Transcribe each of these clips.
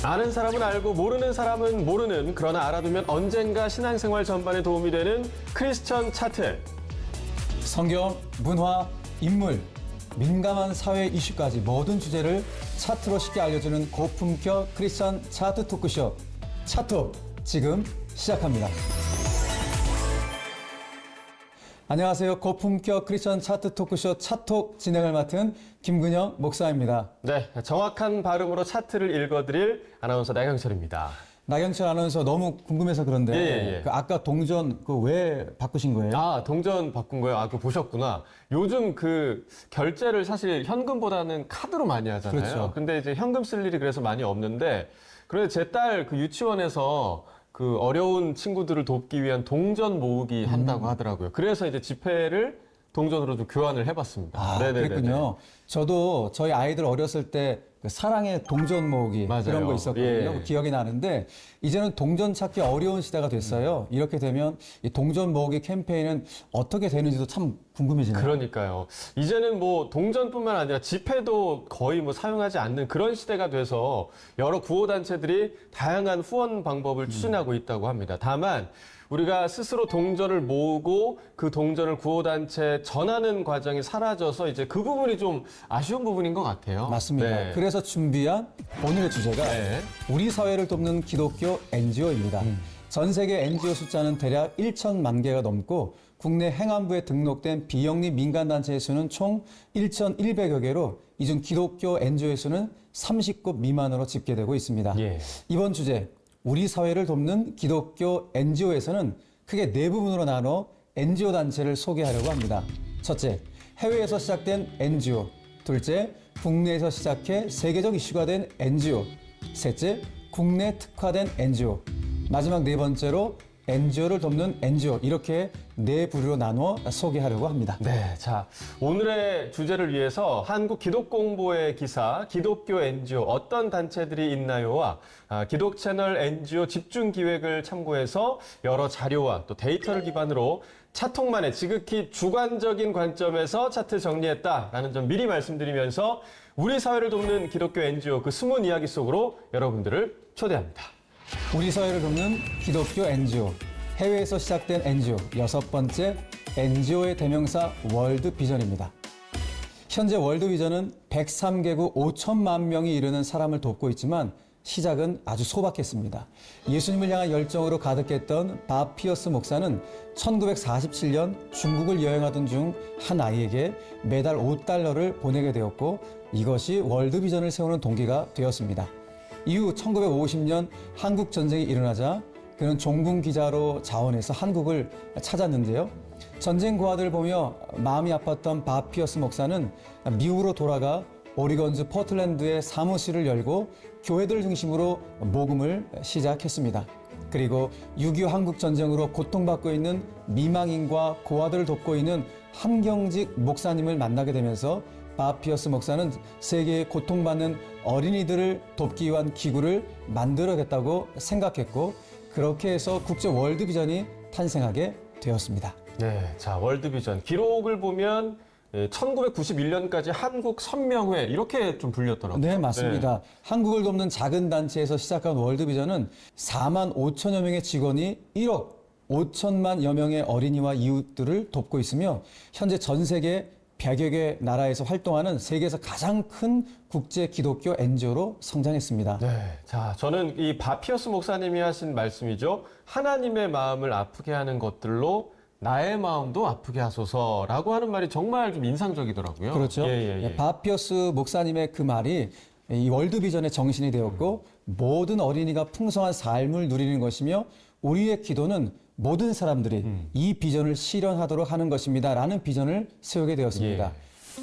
아는 사람은 알고 모르는 사람은 모르는, 그러나 알아두면 언젠가 신앙생활 전반에 도움이 되는 크리스천 차트. 성경, 문화, 인물, 민감한 사회 이슈까지 모든 주제를 차트로 쉽게 알려주는 고품격 크리스천 차트 토크쇼 차톡 지금 시작합니다. 안녕하세요. 고품격 크리스천 차트 토크쇼 차톡 진행을 맡은 김근영 목사입니다. 네, 정확한 발음으로 차트를 읽어드릴 아나운서 나경철입니다. 나경철 아나운서 너무 궁금해서 그런데 예. 그 아까 동전 왜 바꾸신 거예요? 아, 동전 바꾼 거예요? 아, 그거 보셨구나. 요즘 그 결제를 사실 현금보다는 카드로 많이 하잖아요. 그렇죠. 근데 이제 현금 쓸 일이 그래서 많이 없는데, 그런데 제 딸 그 유치원에서 그 어려운 친구들을 돕기 위한 동전 모으기 한다고 하더라고요. 그래서 이제 지폐를 동전으로 좀 교환을 해봤습니다. 아, 네네네네. 그랬군요. 저도 저희 아이들 어렸을 때 그 사랑의 동전 모으기 맞아요. 그런 거 있었거든요. 예. 기억이 나는데 이제는 동전 찾기 어려운 시대가 됐어요. 이렇게 되면 이 동전 모으기 캠페인은 어떻게 되는지도 참 궁금해지네요. 그러니까요. 이제는 뭐 동전뿐만 아니라 지폐도 거의 뭐 사용하지 않는 그런 시대가 돼서 여러 구호단체들이 다양한 후원 방법을 추진하고 있다고 합니다. 다만 우리가 스스로 동전을 모으고 그 동전을 구호단체에 전하는 과정이 사라져서 이제 그 부분이 좀 아쉬운 부분인 것 같아요. 맞습니다. 네. 그래서 준비한 오늘의 주제가 네. 우리 사회를 돕는 기독교 NGO입니다. 전 세계 NGO 숫자는 대략 1천만 개가 넘고 국내 행안부에 등록된 비영리 민간단체의 수는 총 1,100여 개로 이 중 기독교 NGO의 수는 30곳 미만으로 집계되고 있습니다. 예. 이번 주제 우리 사회를 돕는 기독교 NGO에서는 크게 네 부분으로 나눠 NGO 단체를 소개하려고 합니다. 첫째, 해외에서 시작된 NGO. 둘째, 국내에서 시작해 세계적 이슈가 된 NGO. 셋째, 국내 특화된 NGO. 마지막 네 번째로 NGO를 돕는 NGO. 이렇게 네 부류로 나누어 소개하려고 합니다. 네, 자, 오늘의 주제를 위해서 한국 기독공보의 기사 기독교 NGO 어떤 단체들이 있나요와 기독 채널 NGO 집중 기획을 참고해서 여러 자료와 또 데이터를 기반으로 차톡만의 지극히 주관적인 관점에서 차트 정리했다라는 점 미리 말씀드리면서 우리 사회를 돕는 기독교 NGO 그 숨은 이야기 속으로 여러분들을 초대합니다. 우리 사회를 돕는 기독교 NGO, 해외에서 시작된 NGO, 여섯 번째 NGO의 대명사 월드비전입니다. 현재 월드비전은 103개국 5천만 명이 이르는 사람을 돕고 있지만 시작은 아주 소박했습니다. 예수님을 향한 열정으로 가득했던 밥 피어스 목사는 1947년 중국을 여행하던 중 한 아이에게 매달 $5를 보내게 되었고 이것이 월드비전을 세우는 동기가 되었습니다. 이후 1950년 한국 전쟁이 일어나자 그는 종군 기자로 자원해서 한국을 찾았는데요. 전쟁 고아들을 보며 마음이 아팠던 밥 피어스 목사는 미국으로 돌아가 오리건주 포틀랜드에 사무실을 열고 교회들 중심으로 모금을 시작했습니다. 그리고 6.25 한국 전쟁으로 고통받고 있는 미망인과 고아들을 돕고 있는 한경직 목사님을 만나게 되면서 밥 피어스 목사는 세계의 고통받는 어린이들을 돕기 위한 기구를 만들어야겠다고 생각했고 그렇게 해서 국제 월드비전이 탄생하게 되었습니다. 네, 자, 월드비전 기록을 보면 1991년까지 한국 선명회 이렇게 좀 불렸더라고요. 네, 맞습니다. 한국을 돕는 작은 단체에서 시작한 월드비전은 4만 5천여 명의 직원이 1억 5천만여 명의 어린이와 이웃들을 돕고 있으며 현재 전 세계 100여 개 나라에서 활동하는 세계에서 가장 큰 국제 기독교 NGO로 성장했습니다. 네, 자, 저는 이 바피어스 목사님이 하신 말씀이죠. 하나님의 마음을 아프게 하는 것들로 나의 마음도 아프게 하소서라고 하는 말이 정말 좀 인상적이더라고요. 그렇죠. 밥 피어스 목사님의 그 말이 이 월드비전의 정신이 되었고 모든 어린이가 풍성한 삶을 누리는 것이며 우리의 기도는 모든 사람들이 이 비전을 실현하도록 하는 것입니다. 라는 비전을 세우게 되었습니다.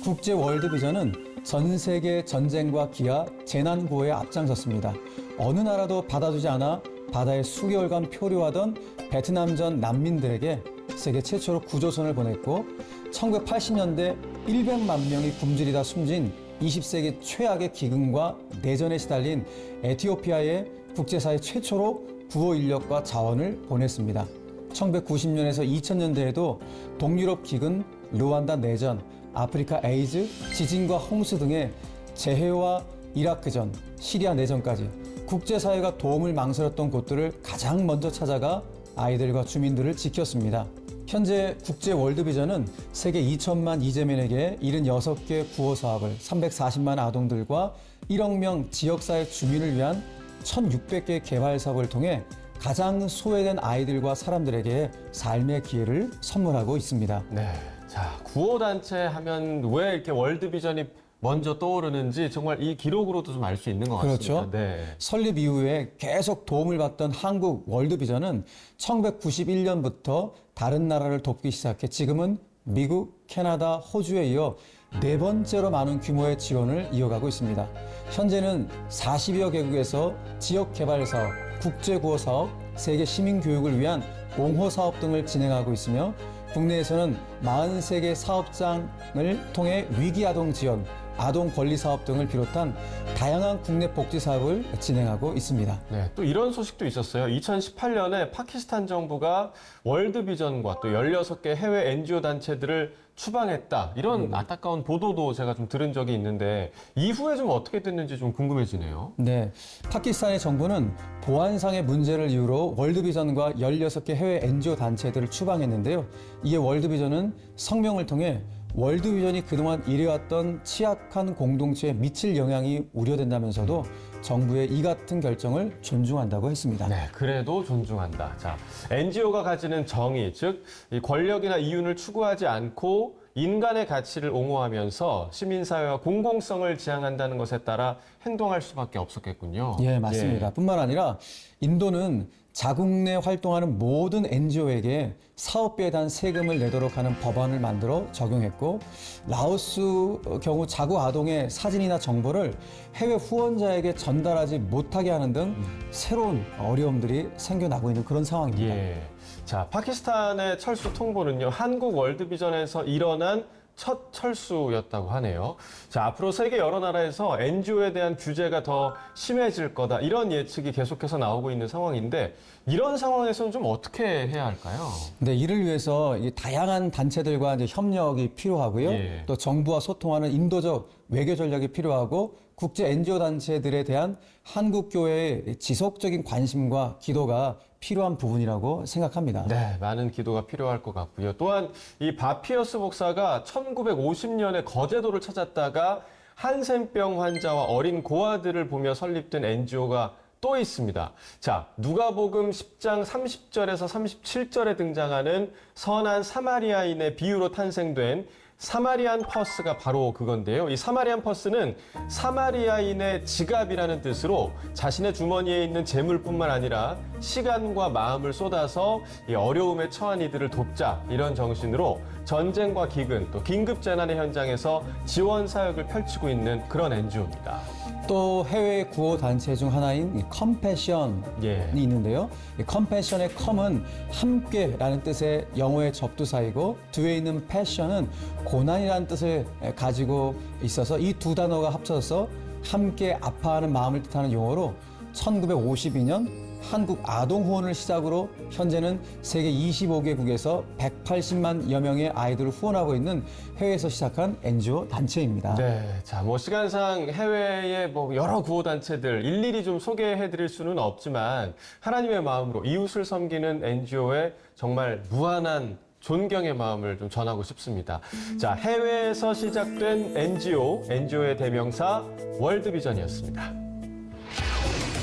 국제 월드비전은 전 세계 전쟁과 기아, 재난 구호에 앞장섰습니다. 어느 나라도 받아주지 않아 바다에 수개월간 표류하던 베트남전 난민들에게 세계 최초로 구조선을 보냈고 1980년대 100만 명이 굶주리다 숨진 20세기 최악의 기근과 내전에 시달린 에티오피아에 국제사회 최초로 구호 인력과 자원을 보냈습니다. 1990년에서 2000년대에도 동유럽 기근, 르완다 내전, 아프리카 에이즈, 지진과 홍수 등의 재해와 이라크전, 시리아 내전까지 국제사회가 도움을 망설였던 곳들을 가장 먼저 찾아가 아이들과 주민들을 지켰습니다. 현재 국제 월드비전은 세계 2천만 이재민에게 76개 구호 사업을 340만 아동들과 1억 명 지역사회 주민을 위한 1,600개 개발 사업을 통해 가장 소외된 아이들과 사람들에게 삶의 기회를 선물하고 있습니다. 네. 자, 구호단체 하면 왜 이렇게 월드비전이 먼저 떠오르는지 정말 이 기록으로도 좀 알 수 있는 것 같습니다. 그렇죠. 네. 설립 이후에 계속 도움을 받던 한국 월드비전은 1991년부터 다른 나라를 돕기 시작해 지금은 미국, 캐나다, 호주에 이어 네 번째로 많은 규모의 지원을 이어가고 있습니다. 현재는 40여 개국에서 지역 개발 사업, 국제 구호 사업, 세계 시민 교육을 위한 옹호 사업 등을 진행하고 있으며 국내에서는 43개 사업장을 통해 위기 아동 지원, 아동 권리 사업 등을 비롯한 다양한 국내 복지 사업을 진행하고 있습니다. 네, 또 이런 소식도 있었어요. 2018년에 파키스탄 정부가 월드비전과 또 16개 해외 NGO 단체들을 추방했다. 이런 안타까운 보도도 제가 좀 들은 적이 있는데 이후에 좀 어떻게 됐는지 좀 궁금해지네요. 네, 파키스탄의 정부는 보안상의 문제를 이유로 월드비전과 16개 해외 NGO 단체들을 추방했는데요. 이에 월드비전은 성명을 통해 월드비전이 그동안 이뤄왔던 취약한 공동체에 미칠 영향이 우려된다면서도 정부의 이 같은 결정을 존중한다고 했습니다. 네, 그래도 존중한다. 자, NGO가 가지는 정의, 즉 이 권력이나 이윤을 추구하지 않고 인간의 가치를 옹호하면서 시민사회와 공공성을 지향한다는 것에 따라 행동할 수밖에 없었겠군요. 예, 맞습니다. 뿐만 아니라 인도는 자국 내 활동하는 모든 NGO에게 사업비에 대한 세금을 내도록 하는 법안을 만들어 적용했고, 라오스 경우 자국 아동의 사진이나 정보를 해외 후원자에게 전달하지 못하게 하는 등 새로운 어려움들이 생겨나고 있는 그런 상황입니다. 예. 자, 파키스탄의 철수 통보는요, 한국 월드비전에서 일어난 첫 철수였다고 하네요. 자, 앞으로 세계 여러 나라에서 NGO에 대한 규제가 더 심해질 거다. 이런 예측이 계속해서 나오고 있는 상황인데 이런 상황에서는 좀 어떻게 해야 할까요? 네, 이를 위해서 이 다양한 단체들과 이제 협력이 필요하고요. 예. 또 정부와 소통하는 인도적 외교 전략이 필요하고 국제 NGO 단체들에 대한 한국 교회의 지속적인 관심과 기도가 필요한 부분이라고 생각합니다. 네, 많은 기도가 필요할 것 같고요. 또한 이 바피어스 목사가 1950년에 거제도를 찾았다가 한센병 환자와 어린 고아들을 보며 설립된 NGO가 또 있습니다. 자, 누가복음 10장 30절에서 37절에 등장하는 선한 사마리아인의 비유로 탄생된 사마리안 퍼스가 바로 그건데요. 이 사마리안 퍼스는 사마리아인의 지갑이라는 뜻으로 자신의 주머니에 있는 재물뿐만 아니라 시간과 마음을 쏟아서 이 어려움에 처한 이들을 돕자, 이런 정신으로 전쟁과 기근, 또 긴급 재난의 현장에서 지원 사역을 펼치고 있는 그런 NGO입니다. 또 해외 구호 단체 중 하나인 이 컴패션이 예. 있는데요. 이 컴패션의 컴은 함께라는 뜻의 영어의 접두사이고 뒤에 있는 패션은 고난이라는 뜻을 가지고 있어서 이 두 단어가 합쳐서 함께 아파하는 마음을 뜻하는 용어로 1952년 한국 아동 후원을 시작으로 현재는 세계 25개국에서 180만여 명의 아이들을 후원하고 있는 해외에서 시작한 NGO 단체입니다. 네, 자, 시간상 해외의 여러 구호 단체들 일일이 좀 소개해드릴 수는 없지만 하나님의 마음으로 이웃을 섬기는 NGO의 정말 무한한 존경의 마음을 좀 전하고 싶습니다. 자, 해외에서 시작된 NGO의 대명사 월드비전이었습니다.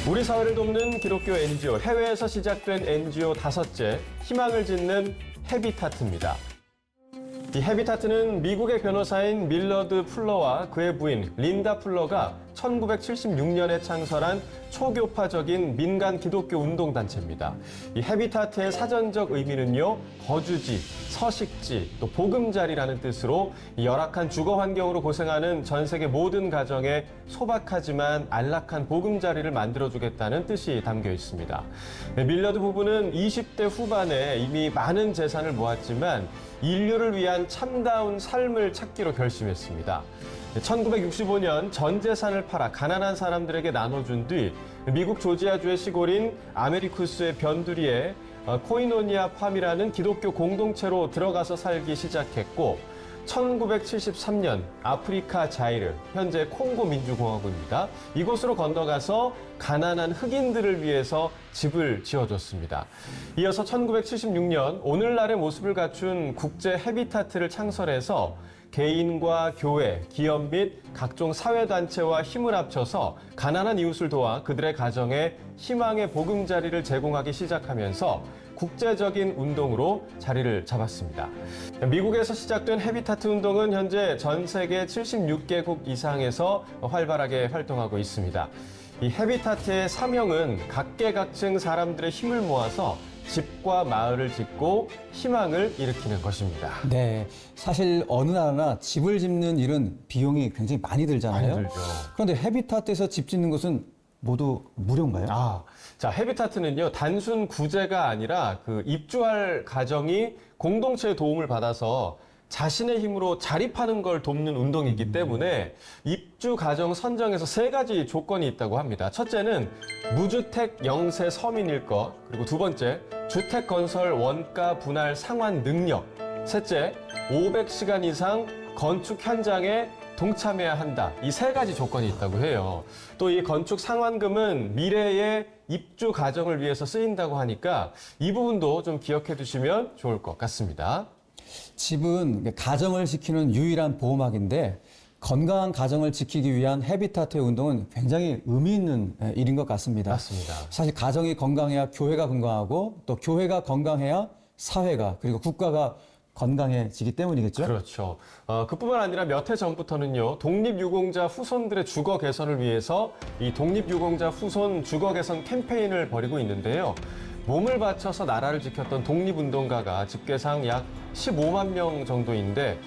우리 사회를 돕는 기독교 NGO, 해외에서 시작된 NGO 다섯째, 희망을 짓는 헤비타트입니다. 이 헤비타트는 미국의 변호사인 밀러드 풀러와 그의 부인 린다 풀러가 1976년에 창설한 초교파적인 민간 기독교 운동단체입니다. 이 헤비타트의 사전적 의미는요, 거주지, 서식지, 또 보금자리라는 뜻으로 이 열악한 주거 환경으로 고생하는 전 세계 모든 가정에 소박하지만 안락한 보금자리를 만들어주겠다는 뜻이 담겨 있습니다. 밀러드 부부는 20대 후반에 이미 많은 재산을 모았지만 인류를 위한 참다운 삶을 찾기로 결심했습니다. 1965년 전 재산을 팔아 가난한 사람들에게 나눠준 뒤 미국 조지아주의 시골인 아메리쿠스의 변두리에 코이노니아 팜이라는 기독교 공동체로 들어가서 살기 시작했고, 1973년 아프리카 자이르, 현재 콩고 민주공화국입니다. 이곳으로 건너가서 가난한 흑인들을 위해서 집을 지어줬습니다. 이어서 1976년 오늘날의 모습을 갖춘 국제 헤비타트를 창설해서 개인과 교회, 기업 및 각종 사회단체와 힘을 합쳐서 가난한 이웃을 도와 그들의 가정에 희망의 보금자리를 제공하기 시작하면서 국제적인 운동으로 자리를 잡았습니다. 미국에서 시작된 헤비타트 운동은 현재 전 세계 76개국 이상에서 활발하게 활동하고 있습니다. 이 헤비타트의 사명은 각계각층 사람들의 힘을 모아서 집과 마을을 짓고 희망을 일으키는 것입니다. 네, 사실 어느 나라나 집을 짓는 일은 비용이 굉장히 많이 들잖아요. 많이 들죠. 그런데 헤비타트에서 집 짓는 것은 모두 무료인가요? 자, 헤비타트는요, 단순 구제가 아니라 그 입주할 가정이 공동체의 도움을 받아서 자신의 힘으로 자립하는 걸 돕는 운동이기 때문에 입주 가정 선정에서 3가지 조건이 있다고 합니다. 첫째는 무주택 영세 서민일 것, 그리고 두 번째, 주택 건설 원가 분할 상환 능력, 셋째, 500시간 이상 건축 현장에 동참해야 한다. 이 3가지 조건이 있다고 해요. 또 이 건축 상환금은 미래의 입주 가정을 위해서 쓰인다고 하니까 이 부분도 좀 기억해 두시면 좋을 것 같습니다. 집은 가정을 지키는 유일한 보호막인데 건강한 가정을 지키기 위한 헤비타트의 운동은 굉장히 의미 있는 일인 것 같습니다. 맞습니다. 사실 가정이 건강해야 교회가 건강하고 또 교회가 건강해야 사회가 그리고 국가가 건강해지기 때문이겠죠. 그렇죠. 그뿐만 아니라 몇 해 전부터는요, 독립유공자 후손들의 주거 개선을 위해서 이 독립유공자 후손 주거 개선 캠페인을 벌이고 있는데요. 몸을 바쳐서 나라를 지켰던 독립운동가가 집계상 약 15만 명 정도인데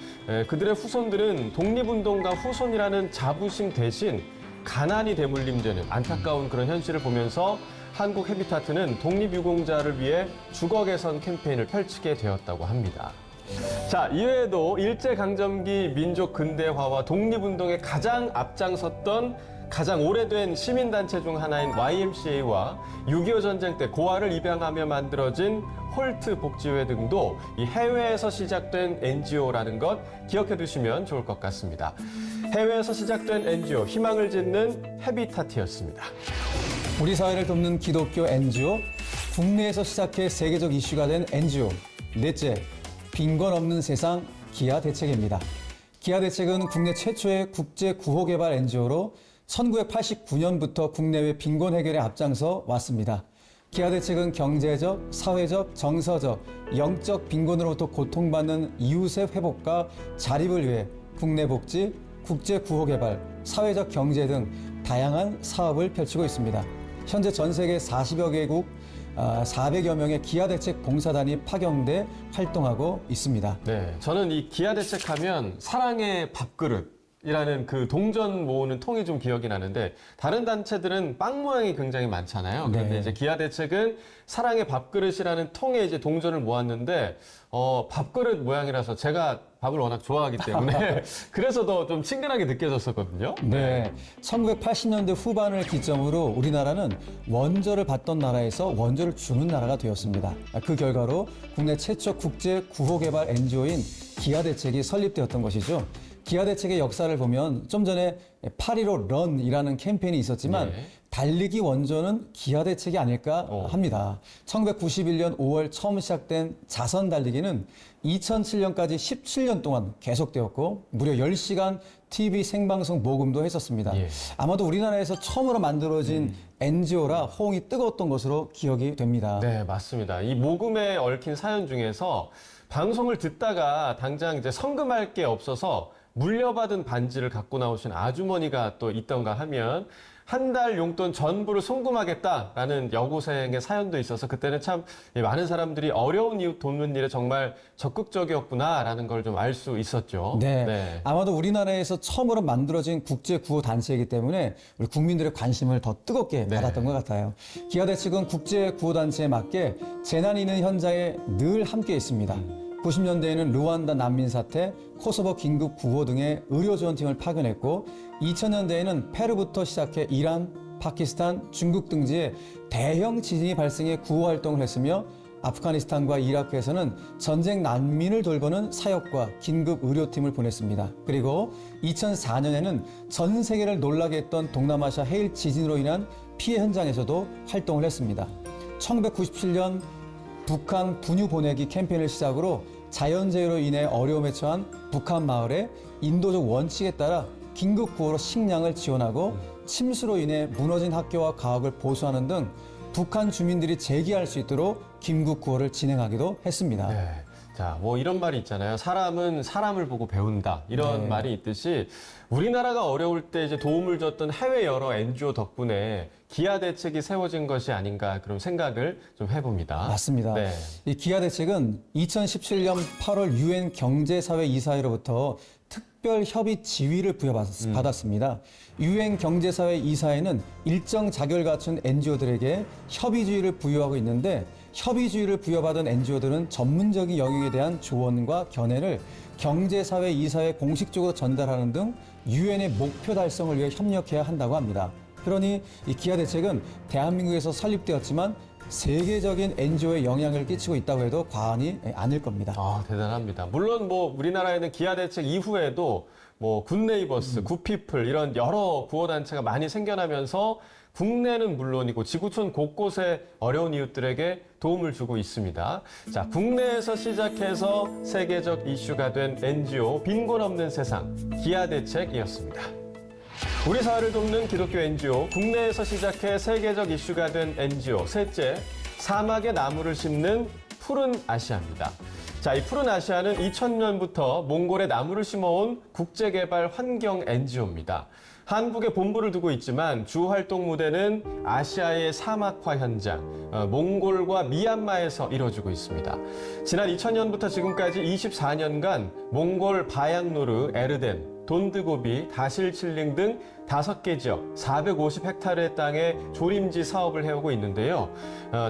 그들의 후손들은 독립운동가 후손이라는 자부심 대신 가난이 대물림되는 안타까운 그런 현실을 보면서 한국 헤비타트는 독립유공자를 위해 주거 개선 캠페인을 펼치게 되었다고 합니다. 자, 이외에도 일제강점기 민족 근대화와 독립운동에 가장 앞장섰던 가장 오래된 시민단체 중 하나인 YMCA와 6.25 전쟁 때 고아를 입양하며 만들어진 홀트 복지회 등도 이 해외에서 시작된 NGO라는 것 기억해 두시면 좋을 것 같습니다. 해외에서 시작된 NGO, 희망을 짓는 헤비타트였습니다. 우리 사회를 돕는 기독교 NGO, 국내에서 시작해 세계적 이슈가 된 NGO. 넷째, 빈곤 없는 세상 기아대책입니다. 기아대책은 국내 최초의 국제 구호개발 NGO로 1989년부터 국내외 빈곤 해결에 앞장서 왔습니다. 기아대책은 경제적, 사회적, 정서적, 영적 빈곤으로부터 고통받는 이웃의 회복과 자립을 위해 국내 복지, 국제 구호개발, 사회적 경제 등 다양한 사업을 펼치고 있습니다. 현재 전 세계 40여 개국 400여 명의 기아대책 봉사단이 파견돼 활동하고 있습니다. 네, 저는 이 기아대책하면 사랑의 밥그릇이라는 그 동전 모으는 통이 좀 기억이 나는데 다른 단체들은 빵 모양이 굉장히 많잖아요. 그런데 네. 이제 기아대책은 사랑의 밥그릇이라는 통에 이제 동전을 모았는데 밥그릇 모양이라서 제가 밥을 워낙 좋아하기 때문에 그래서 더 좀 친근하게 느껴졌었거든요. 네, 1980년대 후반을 기점으로 우리나라는 원조를 받던 나라에서 원조를 주는 나라가 되었습니다. 그 결과로 국내 최초 국제 구호개발 NGO인 기아대책이 설립되었던 것이죠. 기아대책의 역사를 보면 좀 전에 8.15 런이라는 캠페인이 있었지만 네. 달리기 원조는 기아대책이 아닐까 합니다. 1991년 5월 처음 시작된 자선 달리기는 2007년까지 17년 동안 계속되었고 무려 10시간 TV 생방송 모금도 했었습니다. 예. 아마도 우리나라에서 처음으로 만들어진 NGO라 호응이 뜨거웠던 것으로 기억이 됩니다. 네, 맞습니다. 이 모금에 얽힌 사연 중에서 방송을 듣다가 당장 이제 성금할 게 없어서 물려받은 반지를 갖고 나오신 아주머니가 또 있던가 하면 한 달 용돈 전부를 송금하겠다라는 여고생의 사연도 있어서 그때는 참 많은 사람들이 어려운 이웃 돕는 일에 정말 적극적이었구나라는 걸 좀 알 수 있었죠. 네. 아마도 우리나라에서 처음으로 만들어진 국제 구호 단체이기 때문에 우리 국민들의 관심을 더 뜨겁게 받았던 것 같아요. 기아대책은 국제 구호 단체에 맞게 재난이 있는 현장에 늘 함께 있습니다. 90년대에는 루안다 난민 사태, 코소보 긴급 구호 등의 의료 지원팀을 파견했고 2000년대에는 페루부터 시작해 이란, 파키스탄, 중국 등지에 대형 지진이 발생해 구호 활동을 했으며 아프가니스탄과 이라크에서는 전쟁 난민을 돌보는 사역과 긴급 의료팀을 보냈습니다. 그리고 2004년에는 전 세계를 놀라게 했던 동남아시아 해일 지진으로 인한 피해 현장에서도 활동을 했습니다. 1997년 북한 분유 보내기 캠페인을 시작으로 자연재해로 인해 어려움에 처한 북한 마을에 인도적 원칙에 따라 긴급 구호로 식량을 지원하고 침수로 인해 무너진 학교와 가옥을 보수하는 등 북한 주민들이 재기할 수 있도록 긴급 구호를 진행하기도 했습니다. 네. 자, 뭐 이런 말이 있잖아요. 사람은 사람을 보고 배운다. 이런 네. 말이 있듯이 우리나라가 어려울 때 이제 도움을 줬던 해외 여러 NGO 덕분에 기아 대책이 세워진 것이 아닌가 그런 생각을 좀 해봅니다. 맞습니다. 네. 이 기아 대책은 2017년 8월 유엔 경제사회 이사회로부터 특별 협의 지위를 부여받았습니다. 유엔 경제사회 이사회는 일정 자격을 갖춘 NGO들에게 협의주의를 부여하고 있는데 협의주의를 부여받은 NGO들은 전문적인 영역에 대한 조언과 견해를 경제사회 이사회에 공식적으로 전달하는 등 유엔의 목표 달성을 위해 협력해야 한다고 합니다. 그러니 이 기아 대책은 대한민국에서 설립되었지만 세계적인 NGO에 영향을 끼치고 있다고 해도 과언이 아닐 겁니다. 아, 대단합니다. 물론 뭐 우리나라에는 기아 대책 이후에도 뭐 굿네이버스, 굿피플 이런 여러 구호단체가 많이 생겨나면서 국내는 물론이고 지구촌 곳곳에 어려운 이웃들에게 도움을 주고 있습니다. 자, 국내에서 시작해서 세계적 이슈가 된 NGO 빈곤 없는 세상 기아 대책이었습니다. 우리 사회를 돕는 기독교 NGO, 국내에서 시작해 세계적 이슈가 된 NGO, 셋째, 사막에 나무를 심는 푸른 아시아입니다. 자, 이 푸른 아시아는 2000년부터 몽골에 나무를 심어온 국제개발 환경 NGO입니다. 한국에 본부를 두고 있지만 주 활동 무대는 아시아의 사막화 현장, 몽골과 미얀마에서 이뤄지고 있습니다. 지난 2000년부터 지금까지 24년간 몽골 바양노르, 에르덴, 돈드고비, 다실칠링 등 5개 지역 450헥타르의 땅에 조림지 사업을 해오고 있는데요.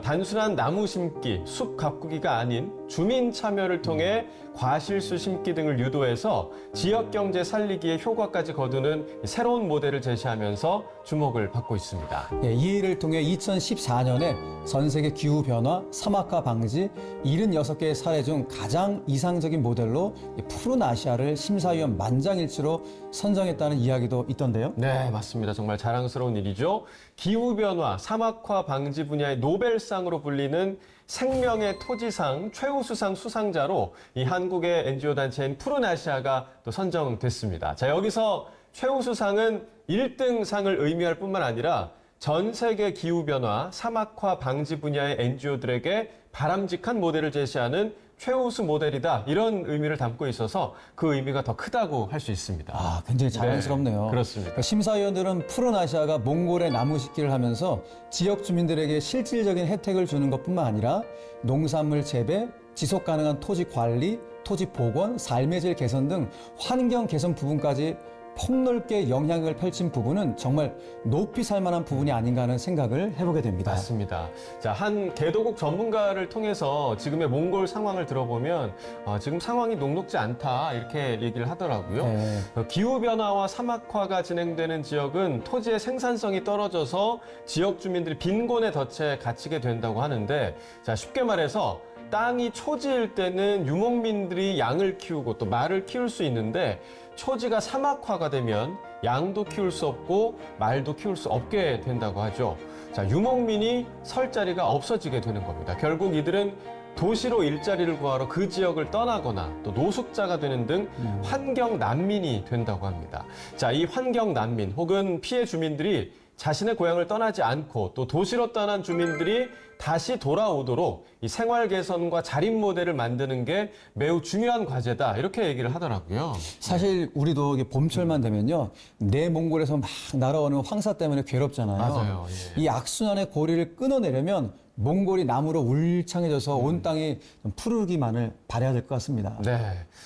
단순한 나무 심기, 숲 가꾸기가 아닌 주민 참여를 통해 과실수 심기 등을 유도해서 지역 경제 살리기에 효과까지 거두는 새로운 모델을 제시하면서 주목을 받고 있습니다. 이 일을 통해 2014년에 전 세계 기후 변화, 사막화 방지 76개의 사례 중 가장 이상적인 모델로 푸른 아시아를 심사위원 만장일치로 선정했다는 이야기도 있던데요. 네, 맞습니다. 정말 자랑스러운 일이죠. 기후변화, 사막화 방지 분야의 노벨상으로 불리는 생명의 토지상 최우수상 수상자로 이 한국의 NGO 단체인 푸른 아시아가 또 선정됐습니다. 자, 여기서 최우수상은 1등 상을 의미할 뿐만 아니라 전 세계 기후변화, 사막화 방지 분야의 NGO들에게 바람직한 모델을 제시하는 최우수 모델이다. 이런 의미를 담고 있어서 그 의미가 더 크다고 할 수 있습니다. 아, 굉장히 자랑스럽네요. 네, 그렇습니다. 심사위원들은 푸른 아시아가 몽골에 나무 심기를 하면서 지역 주민들에게 실질적인 혜택을 주는 것뿐만 아니라 농산물 재배, 지속 가능한 토지 관리, 토지 복원, 삶의 질 개선 등 환경 개선 부분까지 폭넓게 영향을 펼친 부분은 정말 높이 살 만한 부분이 아닌가 하는 생각을 해보게 됩니다. 맞습니다. 자, 한 개도국 전문가를 통해서 지금의 몽골 상황을 들어보면 지금 상황이 녹록지 않다 이렇게 얘기를 하더라고요. 네. 기후변화와 사막화가 진행되는 지역은 토지의 생산성이 떨어져서 지역 주민들이 빈곤의 덫에 갇히게 된다고 하는데, 자, 쉽게 말해서 땅이 초지일 때는 유목민들이 양을 키우고 또 말을 키울 수 있는데 초지가 사막화가 되면 양도 키울 수 없고 말도 키울 수 없게 된다고 하죠. 자, 유목민이 설 자리가 없어지게 되는 겁니다. 결국 이들은 도시로 일자리를 구하러 그 지역을 떠나거나 또 노숙자가 되는 등 환경 난민이 된다고 합니다. 자, 이 환경 난민 혹은 피해 주민들이 자신의 고향을 떠나지 않고 또 도시로 떠난 주민들이 다시 돌아오도록 이 생활 개선과 자립 모델을 만드는 게 매우 중요한 과제다 이렇게 얘기를 하더라고요. 사실 우리도 이게 봄철만 되면요, 내몽골에서 막 날아오는 황사 때문에 괴롭잖아요. 맞아요. 예. 이 악순환의 고리를 끊어내려면 몽골이 나무로 울창해져서 온 땅이 좀 푸르기만을 바라야 될 것 같습니다. 네.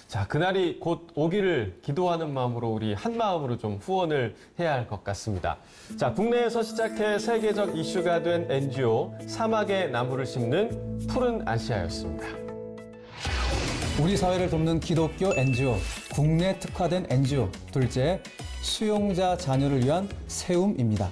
자, 그날이 곧 오기를 기도하는 마음으로 우리 한 마음으로 좀 후원을 해야 할 것 같습니다. 자, 국내에서 시작해 세계적 이슈가 된 NGO 사막에 나무를 심는 푸른 아시아였습니다. 우리 사회를 돕는 기독교 NGO, 국내 특화된 NGO. 둘째, 수용자 자녀를 위한 세움입니다.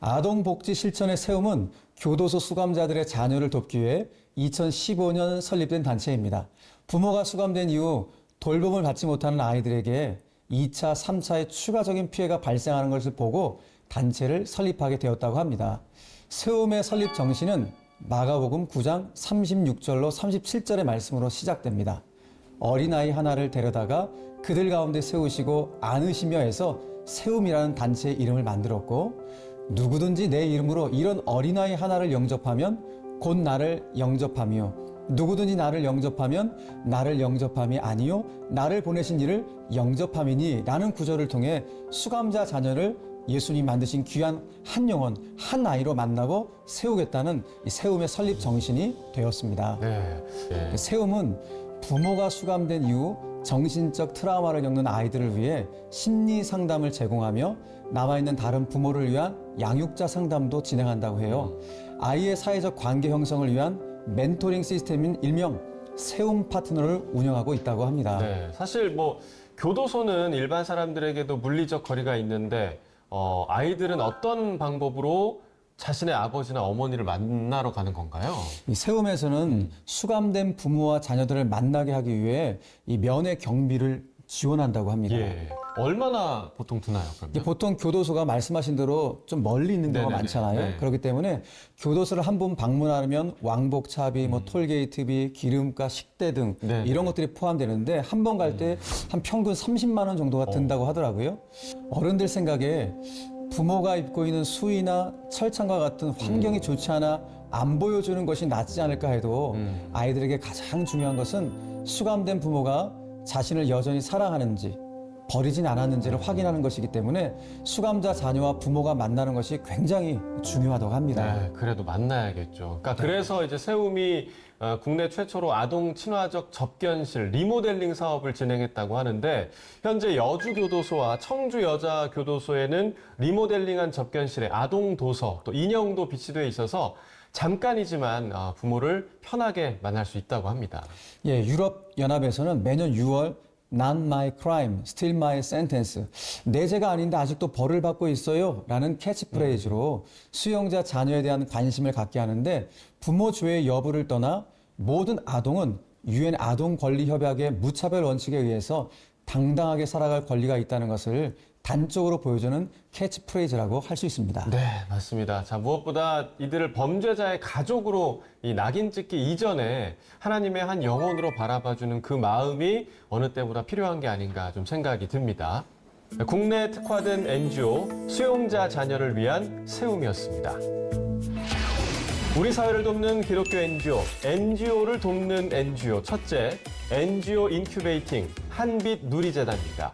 아동복지 실천의 세움은 교도소 수감자들의 자녀를 돕기 위해 2015년 설립된 단체입니다. 부모가 수감된 이후 돌봄을 받지 못하는 아이들에게 2차, 3차의 추가적인 피해가 발생하는 것을 보고 단체를 설립하게 되었다고 합니다. 세움의 설립 정신은 마가복음 9장 36절로 37절의 말씀으로 시작됩니다. 어린아이 하나를 데려다가 그들 가운데 세우시고 안으시며 해서 세움이라는 단체의 이름을 만들었고, 누구든지 내 이름으로 이런 어린아이 하나를 영접하면 곧 나를 영접하며, 누구든지 나를 영접하면 나를 영접함이 아니요 나를 보내신 이를 영접함이니 라는 구절을 통해 수감자 자녀를 예수님 만드신 귀한 한 영혼, 한 아이로 만나고 세우겠다는 이 세움의 설립 정신이 되었습니다. 네. 세움은 부모가 수감된 이후 정신적 트라우마를 겪는 아이들을 위해 심리 상담을 제공하며 남아있는 다른 부모를 위한 양육자 상담도 진행한다고 해요. 아이의 사회적 관계 형성을 위한 멘토링 시스템인 일명 세움 파트너를 운영하고 있다고 합니다. 네. 사실 뭐 교도소는 일반 사람들에게도 물리적 거리가 있는데 아이들은 어떤 방법으로 자신의 아버지나 어머니를 만나러 가는 건가요? 이 세움에서는 수감된 부모와 자녀들을 만나게 하기 위해 이 면회 경비를 지원한다고 합니다. 예. 얼마나 보통 드나요, 이게 그러면? 보통 교도소가 말씀하신 대로 좀 멀리 있는 경우가 네네네. 많잖아요. 네. 그렇기 때문에 교도소를 한 번 방문하려면 왕복차비, 뭐 톨게이트비, 기름값, 식대 등 네네. 이런 것들이 포함되는데 한 번 갈 때 한 평균 30만 원 정도가 든다고 하더라고요. 어른들 생각에 부모가 입고 있는 수의나 철창과 같은 환경이 좋지 않아 안 보여주는 것이 낫지 않을까 해도 아이들에게 가장 중요한 것은 수감된 부모가 자신을 여전히 사랑하는지 버리진 않았는지를 확인하는 것이기 때문에 수감자 자녀와 부모가 만나는 것이 굉장히 중요하다고 합니다. 네, 그래도 만나야겠죠. 그러니까 그래서 이제 세움이 국내 최초로 아동 친화적 접견실 리모델링 사업을 진행했다고 하는데, 현재 여주교도소와 청주여자교도소에는 리모델링한 접견실에 아동 도서 또 인형도 비치되어 있어서 잠깐이지만 부모를 편하게 만날 수 있다고 합니다. 예, 유럽 연합에서는 매년 6월 Not my crime, still my sentence. 내 죄가 아닌데 아직도 벌을 받고 있어요. 라는 캐치프레이즈로 수용자 자녀에 대한 관심을 갖게 하는데, 부모 조회 여부를 떠나 모든 아동은 유엔 아동 권리 협약의 무차별 원칙에 의해서 당당하게 살아갈 권리가 있다는 것을 단적으로 보여주는 캐치프레이즈라고 할 수 있습니다. 네, 맞습니다. 자, 무엇보다 이들을 범죄자의 가족으로 이 낙인 찍기 이전에 하나님의 한 영혼으로 바라봐주는 그 마음이 어느 때보다 필요한 게 아닌가 좀 생각이 듭니다. 국내 특화된 NGO 수용자 자녀를 위한 세움이었습니다. 우리 사회를 돕는 기독교 NGO, NGO를 돕는 NGO 첫째, NGO 인큐베이팅 한빛 누리재단입니다.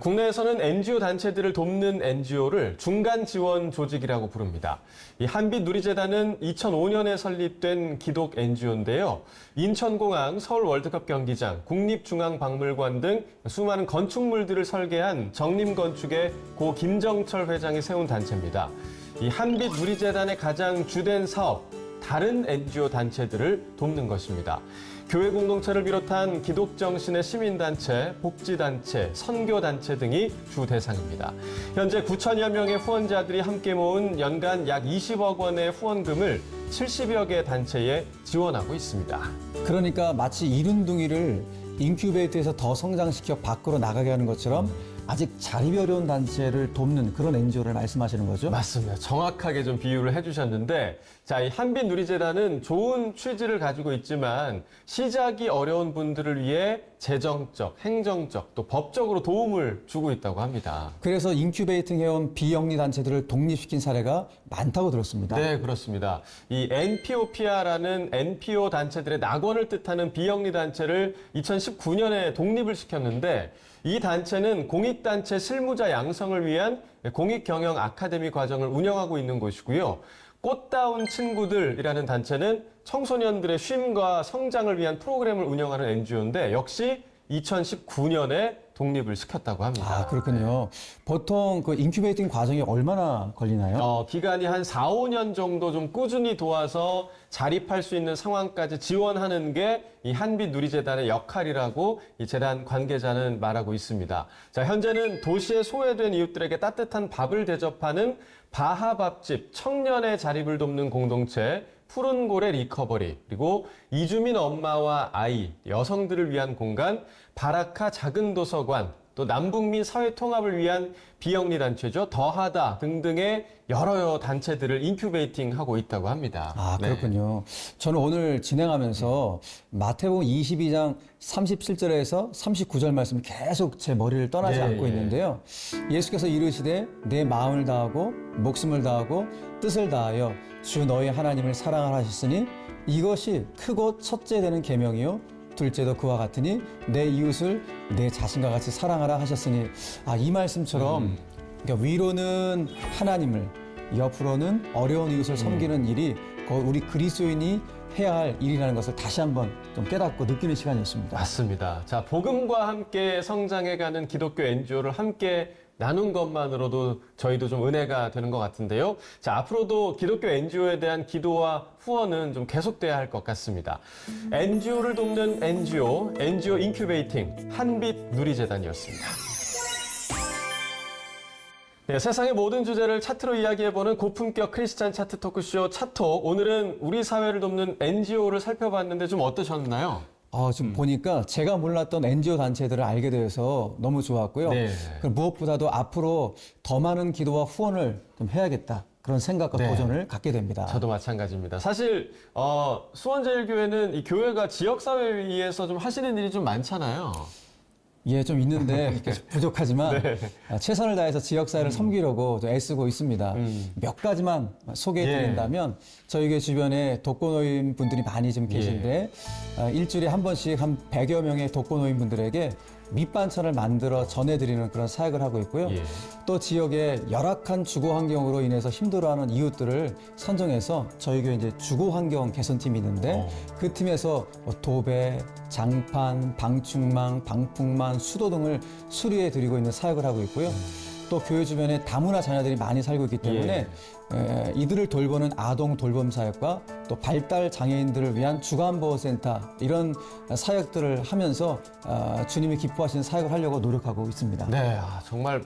국내에서는 NGO 단체들을 돕는 NGO를 중간 지원 조직이라고 부릅니다. 이 한빛 누리재단은 2005년에 설립된 기독 NGO인데요. 인천공항, 서울 월드컵 경기장, 국립중앙박물관 등 수많은 건축물들을 설계한 정림건축의 고 김정철 회장이 세운 단체입니다. 이 한빛 누리재단의 가장 주된 사업, 다른 NGO 단체들을 돕는 것입니다. 교회 공동체를 비롯한 기독정신의 시민단체, 복지단체, 선교단체 등이 주 대상입니다. 현재 9천여 명의 후원자들이 함께 모은 연간 약 20억 원의 후원금을 70여 개 단체에 지원하고 있습니다. 그러니까 마치 이른둥이를 인큐베이터에서 더 성장시켜 밖으로 나가게 하는 것처럼 아직 자립이 어려운 단체를 돕는 그런 NGO를 말씀하시는 거죠? 맞습니다. 정확하게 좀 비유를 해주셨는데, 자, 이 한빛 누리재단은 좋은 취지를 가지고 있지만 시작이 어려운 분들을 위해 재정적, 행정적, 또 법적으로 도움을 주고 있다고 합니다. 그래서 인큐베이팅 해온 비영리 단체들을 독립시킨 사례가 많다고 들었습니다. 네, 그렇습니다. 이 NPOPR라는 NPO 단체들의 낙원을 뜻하는 비영리 단체를 2019년에 독립을 시켰는데, 이 단체는 공익단체 실무자 양성을 위한 공익경영 아카데미 과정을 운영하고 있는 곳이고요. 꽃다운 친구들이라는 단체는 청소년들의 쉼과 성장을 위한 프로그램을 운영하는 NGO인데, 역시 2019년에 독립을 시켰다고 합니다. 아, 그렇군요. 보통 그 인큐베이팅 과정이 얼마나 걸리나요? 기간이 한 4, 5년 정도 좀 꾸준히 도와서 자립할 수 있는 상황까지 지원하는 게 이 한빛 누리재단의 역할이라고 이 재단 관계자는 말하고 있습니다. 자, 현재는 도시에 소외된 이웃들에게 따뜻한 밥을 대접하는 바하밥집, 청년의 자립을 돕는 공동체, 푸른 고래 리커버리, 그리고 이주민 엄마와 아이, 여성들을 위한 공간, 바라카 작은 도서관, 또 남북미 사회 통합을 위한 비영리 단체죠. 더하다 등등의 여러 단체들을 인큐베이팅하고 있다고 합니다. 아, 그렇군요. 저는 오늘 진행하면서 마태복음 22장 37절에서 39절 말씀 계속 제 머리를 떠나지 않고 있는데요. 예수께서 이르시되 내 마음을 다하고 목숨을 다하고 뜻을 다하여 주 너희 하나님을 사랑하라 하셨으니 이것이 크고 첫째 되는 계명이요 둘째도 그와 같으니 내 이웃을 내 자신과 같이 사랑하라 하셨으니 이 말씀처럼 그러니까 위로는 하나님을 옆으로는 어려운 이웃을 섬기는 일이 우리 그리스도인이 해야 할 일이라는 것을 다시 한번 좀 깨닫고 느끼는 시간이었습니다. 맞습니다. 자, 복음과 함께 성장해가는 기독교 NGO를 함께 나눈 것만으로도 저희도 좀 은혜가 되는 것 같은데요. 자, 앞으로도 기독교 NGO에 대한 기도와 후원은 좀 계속돼야 할 것 같습니다. NGO를 돕는 NGO 인큐베이팅 한빛 누리재단이었습니다. 네, 세상의 모든 주제를 차트로 이야기해보는 고품격 크리스찬 차트 토크쇼 차톡. 오늘은 우리 사회를 돕는 NGO를 살펴봤는데 좀 어떠셨나요? 지금 보니까 제가 몰랐던 NGO 단체들을 알게 되어서 너무 좋았고요. 네. 무엇보다도 앞으로 더 많은 기도와 후원을 좀 해야겠다. 그런 생각과 네. 도전을 갖게 됩니다. 저도 마찬가지입니다. 사실 수원제일교회는 이 교회가 지역사회를 위해서 좀 하시는 일이 좀 많잖아요. 예, 좀 있는데 이렇게 부족하지만 네. 최선을 다해서 지역사회를 섬기려고 좀 애쓰고 있습니다. 몇 가지만 소개해드린다면 저희 교회 주변에 독거노인 분들이 많이 좀 계신데 일주일에 한 번씩 한 100여 명의 독거노인 분들에게 밑반찬을 만들어 전해드리는 그런 사역을 하고 있고요. 예. 또 지역의 열악한 주거 환경으로 인해서 힘들어하는 이웃들을 선정해서 저희 교회 이제 주거 환경 개선팀이 있는데 그 팀에서 도배, 장판, 방충망, 방풍망, 수도 등을 수리해 드리고 있는 사역을 하고 있고요. 또 교회 주변에 다문화 자녀들이 많이 살고 있기 때문에 이들을 돌보는 아동 돌봄 사역과 또 발달 장애인들을 위한 주간보호센터 이런 사역들을 하면서 주님이 기뻐하시는 사역을 하려고 노력하고 있습니다. 네, 정말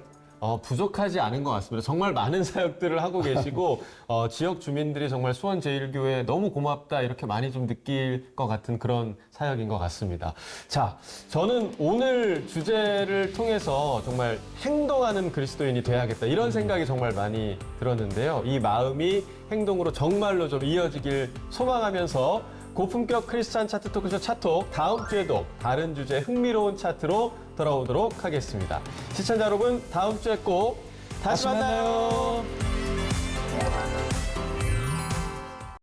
부족하지 않은 것 같습니다. 정말 많은 사역들을 하고 계시고 지역 주민들이 정말 수원제일교회 너무 고맙다 이렇게 많이 좀 느낄 것 같은 그런 사역인 것 같습니다. 자, 저는 오늘 주제를 통해서 정말 행동하는 그리스도인이 돼야겠다 이런 생각이 정말 많이 들었는데요. 이 마음이 행동으로 정말로 좀 이어지길 소망하면서 고품격 크리스찬 차트 토크쇼 차톡 다음 주에도 다른 주제의 흥미로운 차트로 돌아오도록 하겠습니다. 시청자 여러분, 다음 주에 꼭 다시 만나요.